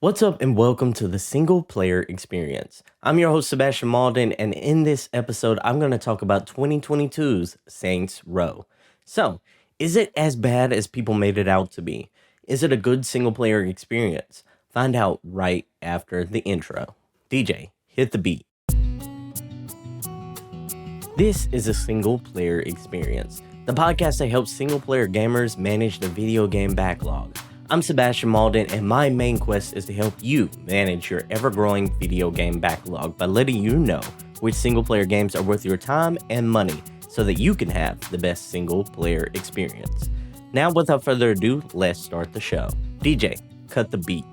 What's up and welcome to the single player experience. I'm your host Sebastion Mauldin, and in this episode I'm going to talk about 2022's Saints Row. So, is it as bad as people made it out to be? Is it a good single player experience? Find out right after the intro. DJ, hit the beat. This is a single player experience, the podcast that helps single player gamers manage the video game backlog. I'm Sebastion Mauldin, and my main quest is to help you manage your ever-growing video game backlog by letting you know which single-player games are worth your time and money so that you can have the best single-player experience. Now, without further ado, let's start the show. DJ, cut the beat.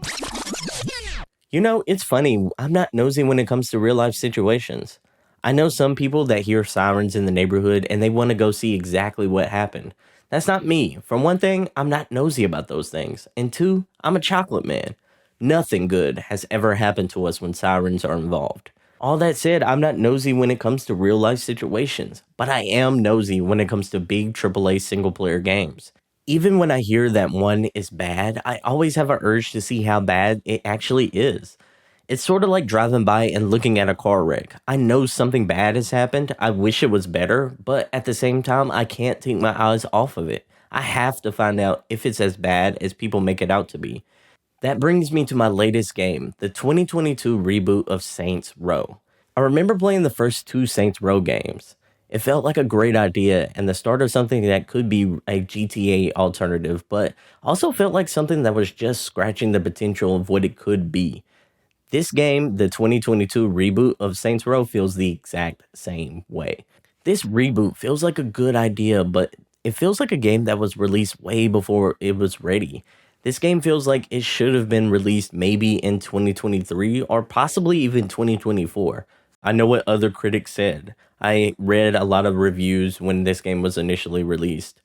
You know, it's funny, I'm not nosy when it comes to real-life situations. I know some people that hear sirens in the neighborhood and they want to go see exactly what happened. That's not me. For one thing, I'm not nosy about those things. And two, I'm a chocolate man. Nothing good has ever happened to us when sirens are involved. All that said, I'm not nosy when it comes to real life situations, but I am nosy when it comes to big AAA single player games. Even when I hear that one is bad, I always have an urge to see how bad it actually is. It's sort of like driving by and looking at a car wreck. I know something bad has happened, I wish it was better, but at the same time, I can't take my eyes off of it. I have to find out if it's as bad as people make it out to be. That brings me to my latest game, the 2022 reboot of Saints Row. I remember playing the first two Saints Row games. It felt like a great idea and the start of something that could be a GTA alternative, but also felt like something that was just scratching the potential of what it could be. This game, the 2022 reboot of Saints Row, feels the exact same way. This reboot feels like a good idea, but it feels like a game that was released way before it was ready. This game feels like it should have been released maybe in 2023 or possibly even 2024. I know what other critics said. I read a lot of reviews when this game was initially released.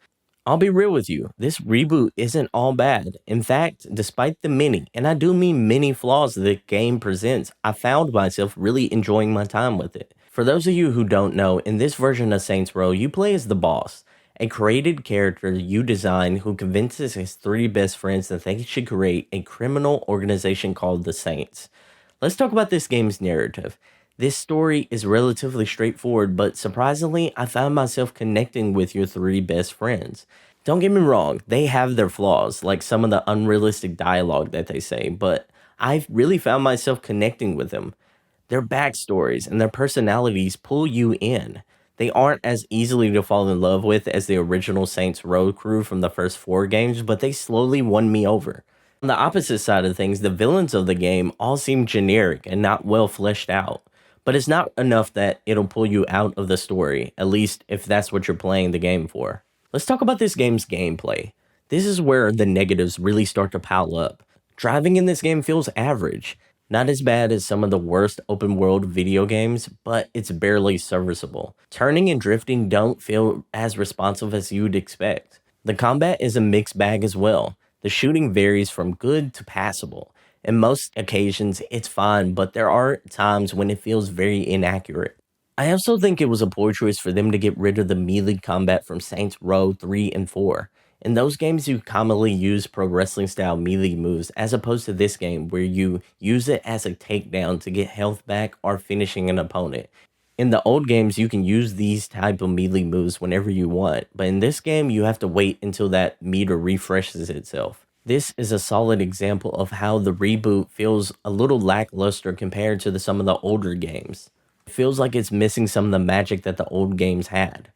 I'll be real with you, this reboot isn't all bad. In fact, despite the many, and I do mean many flaws the game presents, I found myself really enjoying my time with it. For those of you who don't know, in this version of Saints Row, you play as the boss, a created character you design who convinces his three best friends that they should create a criminal organization called the Saints. Let's talk about this game's narrative. This story is relatively straightforward, but surprisingly, I found myself connecting with your three best friends. Don't get me wrong, they have their flaws, like some of the unrealistic dialogue that they say, but I've really found myself connecting with them. Their backstories and their personalities pull you in. They aren't as easily to fall in love with as the original Saints Row crew from the first four games, but they slowly won me over. On the opposite side of things, the villains of the game all seem generic and not well fleshed out. But it's not enough that it'll pull you out of the story, at least if that's what you're playing the game for. Let's talk about this game's gameplay. This is where the negatives really start to pile up. Driving in this game feels average. Not as bad as some of the worst open world video games, but it's barely serviceable. Turning and drifting don't feel as responsive as you'd expect. The combat is a mixed bag as well. The shooting varies from good to passable. In most occasions, it's fine, but there are times when it feels very inaccurate. I also think it was a poor choice for them to get rid of the melee combat from Saints Row 3 and 4. In those games, you commonly use pro wrestling style melee moves, as opposed to this game where you use it as a takedown to get health back or finishing an opponent. In the old games, you can use these type of melee moves whenever you want, but in this game, you have to wait until that meter refreshes itself. This is a solid example of how the reboot feels a little lackluster compared to some of the older games. It feels like it's missing some of the magic that the old games had.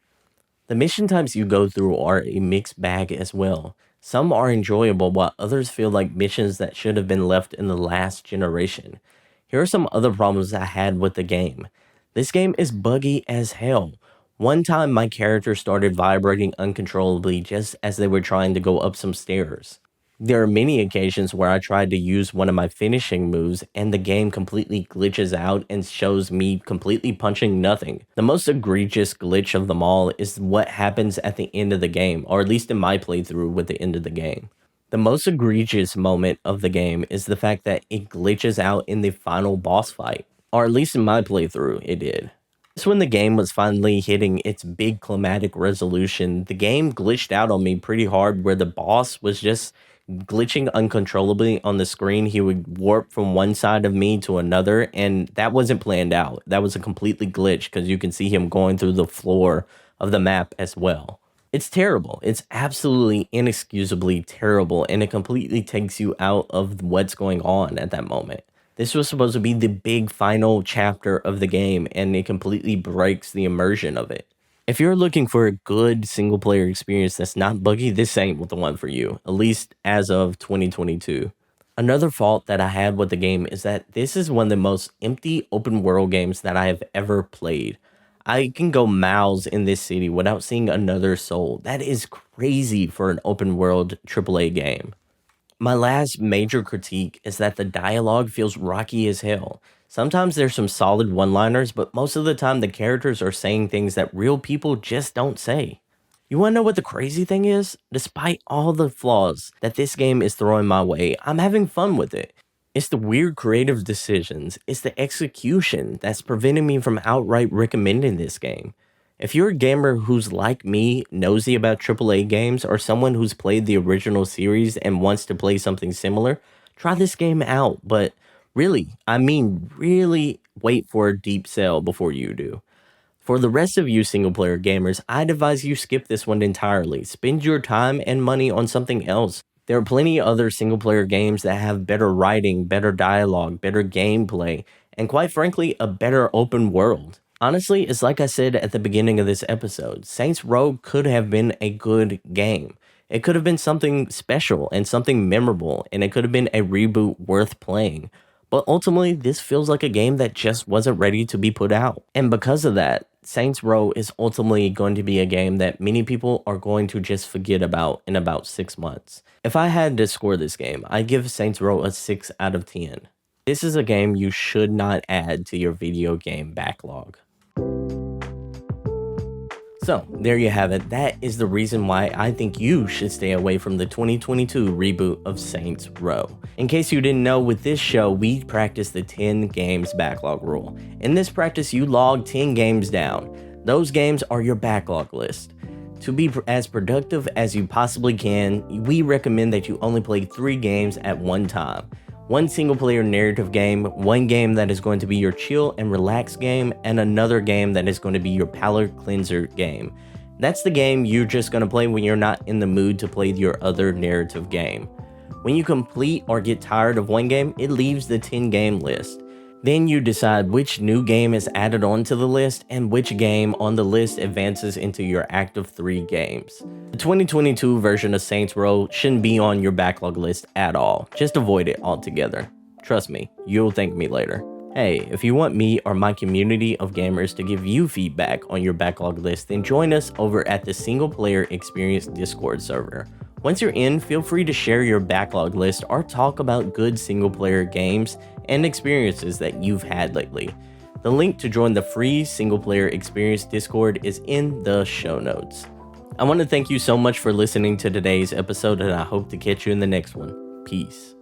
The mission types you go through are a mixed bag as well. Some are enjoyable while others feel like missions that should have been left in the last generation. Here are some other problems I had with the game. This game is buggy as hell. One time my character started vibrating uncontrollably just as they were trying to go up some stairs. There are many occasions where I tried to use one of my finishing moves and the game completely glitches out and shows me completely punching nothing. The most egregious glitch of them all is what happens at the end of the game, or at least in my playthrough with the end of the game. The most egregious moment of the game is the fact that it glitches out in the final boss fight, or at least in my playthrough it did. Just when the game was finally hitting its big climatic resolution, the game glitched out on me pretty hard where the boss was just glitching uncontrollably on the screen. He would warp from one side of me to another, and that wasn't planned out. That was a completely glitch because you can see him going through the floor of the map as well. It's terrible. It's absolutely inexcusably terrible, and it completely takes you out of what's going on at that moment. This was supposed to be the big final chapter of the game, and it completely breaks the immersion of it. If you're looking for a good single player experience that's not buggy, this ain't the one for you, at least as of 2022. Another fault that I had with the game is that this is one of the most empty open world games that I have ever played. I can go miles in this city without seeing another soul. That is crazy for an open world AAA game. My last major critique is that the dialogue feels rocky as hell. Sometimes there's some solid one-liners, but most of the time the characters are saying things that real people just don't say. You wanna know what the crazy thing is? Despite all the flaws that this game is throwing my way, I'm having fun with it. It's the weird creative decisions, it's the execution that's preventing me from outright recommending this game. If you're a gamer who's like me, nosy about AAA games, or someone who's played the original series and wants to play something similar, try this game out. But really, I mean really wait for a deep sell before you do. For the rest of you single player gamers, I'd advise you skip this one entirely. Spend your time and money on something else. There are plenty of other single player games that have better writing, better dialogue, better gameplay, and quite frankly, a better open world. Honestly, it's like I said at the beginning of this episode, Saints Row could have been a good game. It could have been something special and something memorable, and it could have been a reboot worth playing. But ultimately, this feels like a game that just wasn't ready to be put out. And because of that, Saints Row is ultimately going to be a game that many people are going to just forget about in about 6 months. If I had to score this game, I'd give Saints Row a 6 out of 10. This is a game you should not add to your video game backlog. So, there you have it. That is the reason why I think you should stay away from the 2022 reboot of Saints Row. In case you didn't know, with this show, we practice the 10 games backlog rule. In this practice, you log 10 games down. Those games are your backlog list. To be as productive as you possibly can, we recommend that you only play 3 games at one time. One single player narrative game, one game that is going to be your chill and relax game, and another game that is going to be your palate cleanser game. That's the game you're just going to play when you're not in the mood to play your other narrative game. When you complete or get tired of one game, it leaves the 10 game list. Then you decide which new game is added onto the list and which game on the list advances into your active 3 games. The 2022 version of Saints Row shouldn't be on your backlog list at all. Just avoid it altogether. Trust me, you'll thank me later. Hey, if you want me or my community of gamers to give you feedback on your backlog list, then join us over at the Single Player Experience Discord server. Once you're in, feel free to share your backlog list or talk about good single player games and experiences that you've had lately. The link to join the free single player experience Discord is in the show notes. I want to thank you so much for listening to today's episode, and I hope to catch you in the next one. Peace.